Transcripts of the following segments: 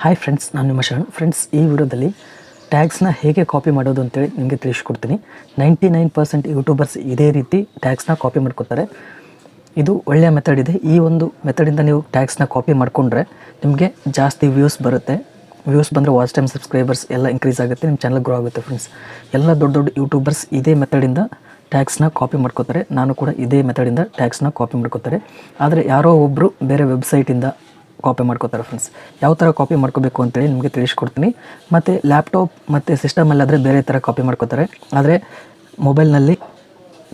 Hi friends, ನಾನು ನಿಮ್ಮ Sharan. Friends, ಈ ವಿಡಿಯೋದಲ್ಲಿ ಟ್ಯಾಗ್ಸ್ನ ಹೇಗೆ ಕಾಪಿ ಮಾಡೋದು ಅಂತೇಳಿ ನಿಮಗೆ ತಿಳಿಸ್ಕೊಡ್ತೀನಿ. 99% ಯೂಟ್ಯೂಬರ್ಸ್ ಇದೇ ರೀತಿ ಟ್ಯಾಗ್ಸ್ನ ಕಾಪಿ ಮಾಡ್ಕೊತಾರೆ. ಇದು ಒಳ್ಳೆಯ ಮೆಥಡ್ ಇದೆ. ಈ ಒಂದು ಮೆಥಡಿಂದ ನೀವು ಟ್ಯಾಗ್ಸ್ನ ಕಾಪಿ ಮಾಡಿಕೊಂಡ್ರೆ ನಿಮಗೆ ಜಾಸ್ತಿ ವ್ಯೂಸ್ ಬರುತ್ತೆ. ವ್ಯೂಸ್ ಬಂದರೆ ವಾಚ್ ಟೈಮ್, ಸಬ್ಸ್ಕ್ರೈಬರ್ಸ್ ಎಲ್ಲ ಇನ್ಕ್ರೀಸ್ ಆಗುತ್ತೆ, ನಿಮ್ಮ ಚಾನಲ್ ಗ್ರೋ ಆಗುತ್ತೆ. ಫ್ರೆಂಡ್ಸ್, ಎಲ್ಲ ದೊಡ್ಡ ದೊಡ್ಡ ಯೂಟ್ಯೂಬರ್ಸ್ ಇದೇ ಮೆಥಡಿಂದ ಟ್ಯಾಗ್ಸ್ನ ಕಾಪಿ ಮಾಡ್ಕೋತಾರೆ. ನಾನು ಕೂಡ ಇದೇ ಮೆಥಡಿಂದ ಟ್ಯಾಗ್ಸ್ನ ಕಾಪಿ ಮಾಡ್ಕೋತಾರೆ. ಆದರೆ ಯಾರೋ ಒಬ್ಬರು ಬೇರೆ ವೆಬ್ಸೈಟಿಂದ ಕಾಪಿ ಮಾಡ್ಕೋತಾರೆ. ಫ್ರೆಂಡ್ಸ್, ಯಾವ ಥರ ಕಾಪಿ ಮಾಡ್ಕೋಬೇಕು ಅಂತೇಳಿ ನಿಮಗೆ ತಿಳಿಸ್ಕೊಡ್ತೀನಿ. ಮತ್ತು ಲ್ಯಾಪ್ಟಾಪ್ ಮತ್ತು ಸಿಸ್ಟಮಲ್ಲಾದರೆ ಬೇರೆ ಥರ ಕಾಪಿ ಮಾಡ್ಕೋತಾರೆ. ಆದರೆ ಮೊಬೈಲ್ನಲ್ಲಿ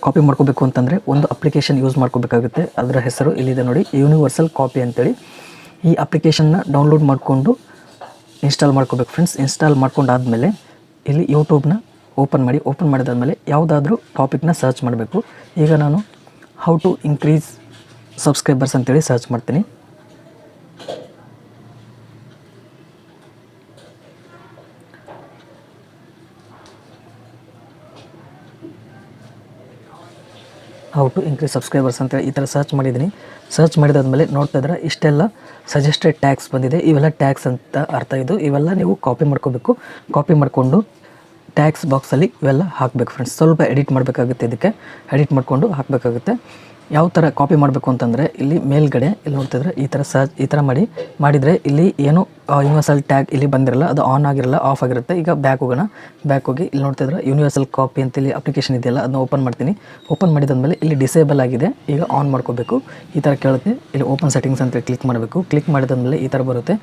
ಕಾಪಿ ಮಾಡ್ಕೋಬೇಕು ಅಂತಂದರೆ ಒಂದು ಅಪ್ಲಿಕೇಶನ್ ಯೂಸ್ ಮಾಡ್ಕೋಬೇಕಾಗುತ್ತೆ. ಅದರ ಹೆಸರು ಇಲ್ಲಿದೆ ನೋಡಿ, ಯೂನಿವರ್ಸಲ್ ಕಾಪಿ ಅಂತೇಳಿ. ಈ ಅಪ್ಲಿಕೇಶನ್ನ ಡೌನ್ಲೋಡ್ ಮಾಡಿಕೊಂಡು ಇನ್ಸ್ಟಾಲ್ ಮಾಡ್ಕೋಬೇಕು. ಫ್ರೆಂಡ್ಸ್, ಇನ್ಸ್ಟಾಲ್ ಮಾಡ್ಕೊಂಡಾದಮೇಲೆ ಇಲ್ಲಿ ಯೂಟ್ಯೂಬ್ನ ಓಪನ್ ಮಾಡಿದಾದಮೇಲೆ ಯಾವುದಾದ್ರೂ ಟಾಪಿಕ್ನ ಸರ್ಚ್ ಮಾಡಬೇಕು. ಈಗ ನಾನು ಹೌ ಟು ಇನ್ಕ್ರೀಸ್ ಸಬ್ಸ್ಕ್ರೈಬರ್ಸ್ ಅಂತೇಳಿ ಸರ್ಚ್ ಮಾಡ್ತೀನಿ. ಹೌ ಟು ಇನ್ಕ್ರೀಸ್ ಸಬ್ಸ್ಕ್ರೈಬರ್ಸ್ ಅಂತೇಳಿ ಈ ಥರ ಸರ್ಚ್ ಮಾಡಿದ್ದೀನಿ. ಸರ್ಚ್ ಮಾಡಿದಾದ್ಮೇಲೆ ನೋಡ್ತಾ ಇದ್ರೆ ಇಷ್ಟೆಲ್ಲ ಸಜೆಸ್ಟೆಡ್ ಟ್ಯಾಗ್ಸ್ ಬಂದಿದೆ. ಇವೆಲ್ಲ ಟ್ಯಾಗ್ಸ್ ಅಂತ ಅರ್ಥ. ಇವೆಲ್ಲ ನೀವು ಕಾಪಿ ಮಾಡ್ಕೋಬೇಕು. ಕಾಪಿ ಮಾಡಿಕೊಂಡು ಟ್ಯಾಗ್ಸ್ ಬಾಕ್ಸಲ್ಲಿ ಇವೆಲ್ಲ ಹಾಕಬೇಕು. ಫ್ರೆಂಡ್ಸ್, ಸ್ವಲ್ಪ ಎಡಿಟ್ ಮಾಡಬೇಕಾಗುತ್ತೆ. ಇದಕ್ಕೆ ಎಡಿಟ್ ಮಾಡಿಕೊಂಡು ಹಾಕಬೇಕಾಗುತ್ತೆ. ಯಾವ ಥರ ಕಾಪಿ ಮಾಡಬೇಕು ಅಂತಂದರೆ ಇಲ್ಲಿ ಮೇಲ್ಗಡೆ ಇಲ್ಲಿ ನೋಡ್ತಿದ್ರೆ ಈ ಥರ ಮಾಡಿದರೆ ಇಲ್ಲಿ ಏನು ಯೂನಿವರ್ಸಲ್ ಟ್ಯಾಗ್ ಇಲ್ಲಿ ಬಂದಿರಲ್ಲ, ಅದು ಆನ್ ಆಗಿರಲ್ಲ, ಆಫ್ ಆಗಿರುತ್ತೆ. ಈಗ ಬ್ಯಾಕ್ ಹೋಗಿ ಇಲ್ಲಿ ನೋಡ್ತಿದ್ರೆ ಯೂನಿವರ್ಸಲ್ ಕಾಪಿ ಅಂತ ಇಲ್ಲಿ ಅಪ್ಲಿಕೇಶನ್ ಇದೆಯಲ್ಲ, ಅದನ್ನ ಓಪನ್ ಮಾಡ್ತೀನಿ. ಓಪನ್ ಮಾಡಿದಾದ್ಮೇಲೆ ಇಲ್ಲಿ ಡಿಸೇಬಲ್ ಆಗಿದೆ, ಈಗ ಆನ್ ಮಾಡ್ಕೋಬೇಕು. ಈ ಥರ ಕೇಳುತ್ತೆ. ಇಲ್ಲಿ ಓಪನ್ ಸೆಟ್ಟಿಂಗ್ಸ್ ಅಂತ ಕ್ಲಿಕ್ ಮಾಡಬೇಕು. ಕ್ಲಿಕ್ ಮಾಡಿದಾದ್ಮೇಲೆ ಈ ಥರ ಬರುತ್ತೆ.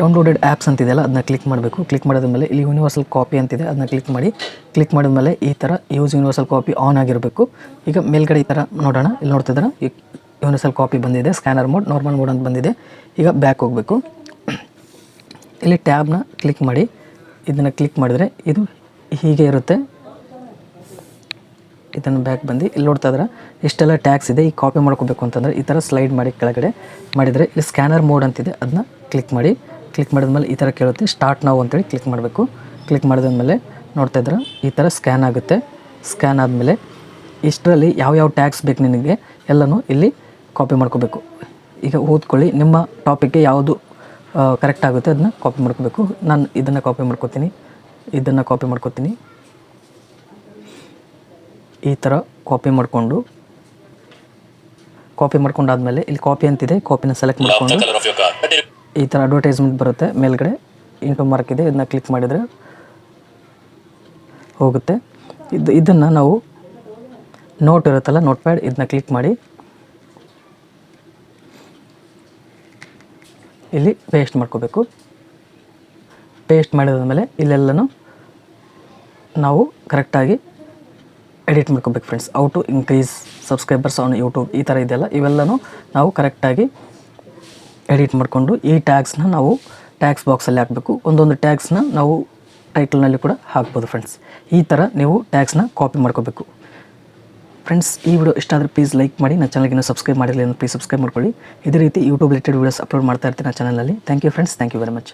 ಡೌನ್ಲೋಡೆಡ್ ಆ್ಯಪ್ಸ್ ಅಂತಿದೆಯಲ್ಲ, ಅದನ್ನ ಕ್ಲಿಕ್ ಮಾಡಬೇಕು. ಕ್ಲಿಕ್ ಮಾಡಿದ್ಮೇಲೆ ಇಲ್ಲಿ ಯೂನಿವರ್ಸಲ್ ಕಾಪಿ ಅಂತಿದೆ, ಅದನ್ನ ಕ್ಲಿಕ್ ಮಾಡಿದ್ಮೇಲೆ ಈ ಥರ ಯೂಸ್ ಯೂನಿವರ್ಸಲ್ ಕಾಪಿ ಆನ್ ಆಗಿರಬೇಕು. ಈಗ ಮೇಲ್ಗಡೆ ಈ ಥರ ನೋಡೋಣ. ಇಲ್ಲಿ ನೋಡ್ತಿದ್ರೆ ಯೂನಿವರ್ಸಲ್ ಕಾಪಿ ಬಂದಿದೆ, ಸ್ಕ್ಯಾನರ್ ಮೋಡ್, ನಾರ್ಮಲ್ ಮೋಡ್ ಅಂತ ಬಂದಿದೆ. ಈಗ ಬ್ಯಾಕ್ ಹೋಗಬೇಕು. ಇಲ್ಲಿ ಟ್ಯಾಬ್ನ ಕ್ಲಿಕ್ ಮಾಡಿ ಇದನ್ನು ಕ್ಲಿಕ್ ಮಾಡಿದರೆ ಇದು ಹೀಗೆ ಇರುತ್ತೆ. ಇದನ್ನು ಬ್ಯಾಕ್ ಬಂದು ಇಲ್ಲಿ ನೋಡ್ತಾ ಇದ್ರೆ ಇಷ್ಟೆಲ್ಲ ಟ್ಯಾಗ್ಸ್ ಇದೆ. ಈ ಕಾಪಿ ಮಾಡ್ಕೋಬೇಕು ಅಂತಂದರೆ ಈ ಥರ ಸ್ಲೈಡ್ ಮಾಡಿ ಕೆಳಗಡೆ ಮಾಡಿದರೆ ಇಲ್ಲಿ ಸ್ಕ್ಯಾನರ್ ಮೋಡ್ ಅಂತಿದೆ, ಅದನ್ನ ಕ್ಲಿಕ್ ಮಾಡಿದ್ಮೇಲೆ ಈ ಥರ ಕೇಳುತ್ತೆ. ಸ್ಟಾರ್ಟ್ ನಾವು ಅಂತೇಳಿ ಕ್ಲಿಕ್ ಮಾಡಬೇಕು. ಕ್ಲಿಕ್ ಮಾಡಿದ್ಮೇಲೆ ನೋಡ್ತಾ ಇದ್ರೆ ಈ ಥರ ಸ್ಕ್ಯಾನ್ ಆಗುತ್ತೆ. ಸ್ಕ್ಯಾನ್ ಆದಮೇಲೆ ಇಷ್ಟರಲ್ಲಿ ಯಾವ ಟ್ಯಾಗ್ಸ್ ಬೇಕು ನಿನಗೆ ಎಲ್ಲನೂ ಇಲ್ಲಿ ಕಾಪಿ ಮಾಡ್ಕೋಬೇಕು. ಈಗ ಓದ್ಕೊಳ್ಳಿ, ನಿಮ್ಮ ಟಾಪಿಕ್ಗೆ ಯಾವುದು ಕರೆಕ್ಟ್ ಆಗುತ್ತೆ ಅದನ್ನ ಕಾಪಿ ಮಾಡ್ಕೋಬೇಕು. ನಾನು ಇದನ್ನು ಕಾಪಿ ಮಾಡ್ಕೋತೀನಿ. ಈ ಥರ ಕಾಪಿ ಮಾಡ್ಕೊಂಡಾದ್ಮೇಲೆ ಇಲ್ಲಿ ಕಾಪಿ ಅಂತಿದೆ, ಕಾಪಿನ ಸೆಲೆಕ್ಟ್ ಮಾಡಿಕೊಂಡು ಈ ಥರ ಅಡ್ವರ್ಟೈಸ್ಮೆಂಟ್ ಬರುತ್ತೆ. ಮೇಲ್ಗಡೆ ಇಂಟು ಮಾರ್ಕ್ ಇದೆ, ಇದನ್ನ ಕ್ಲಿಕ್ ಮಾಡಿದರೆ ಹೋಗುತ್ತೆ. ಇದನ್ನು ನಾವು ನೋಟ್ ಇರುತ್ತಲ್ಲ, ನೋಟ್ ಪ್ಯಾಡ್, ಇದನ್ನ ಕ್ಲಿಕ್ ಮಾಡಿ ಇಲ್ಲಿ ಪೇಸ್ಟ್ ಮಾಡ್ಕೋಬೇಕು. ಪೇಸ್ಟ್ ಮಾಡಿದಾದ್ಮೇಲೆ ಇಲ್ಲೆಲ್ಲನೂ ನಾವು ಕರೆಕ್ಟಾಗಿ ಎಡಿಟ್ ಮಾಡ್ಕೋಬೇಕು. Friends, how to increase subscribers on YouTube ಈ ಥರ ಇದೆಯಲ್ಲ, ಇವೆಲ್ಲನೂ ನಾವು ಕರೆಕ್ಟಾಗಿ ಎಡಿಟ್ ಮಾಡಿಕೊಂಡು ಈ ಟ್ಯಾಗ್ಸ್ನ ನಾವು ಟ್ಯಾಗ್ಸ್ ಬಾಕ್ಸಲ್ಲಿ ಹಾಕಬೇಕು. ಒಂದೊಂದು ಟ್ಯಾಗ್ಸ್ನ ನಾವು ಟೈಟಲ್ನಲ್ಲಿ ಕೂಡ ಹಾಕ್ಬೋದು. ಫ್ರೆಂಡ್ಸ್, ಈ ಥರ ನೀವು ಟ್ಯಾಗ್ಸ್ನ ಕಾಪಿ ಮಾಡ್ಕೋಬೇಕು. ಫ್ರೆಂಡ್ಸ್, ಈ ವಿಡಿಯೋ ಇಷ್ಟ ಆದರೆ ಪ್ಲೀಸ್ ಲೈಕ್ ಮಾಡಿ. ನನ್ನ ಚಾನಲ್ಗೆ ಇನ್ನೂ ಸಬ್ಸ್ಕ್ರೈಬ್ ಮಾಡಿರಲಿಲ್ಲ ಅಂದರೆ ಪ್ಲೀಸ್ ಸಬ್ಸ್ಕ್ರೈಬ್ ಮಾಡ್ಕೊಳ್ಳಿ. ಇದೇ ರೀತಿ ಯೂಟ್ಯೂಬ್ ರಿಲೇಟೆಡ್ ವೀಡಿಯೋಸ್ ಅಪ್ಲೋಡ್ ಮಾಡ್ತಾ ಇರ್ತೀನಿ ನನ್ನ ಚಾನಲಲ್ಲಿ. Thank you friends, thank you very much.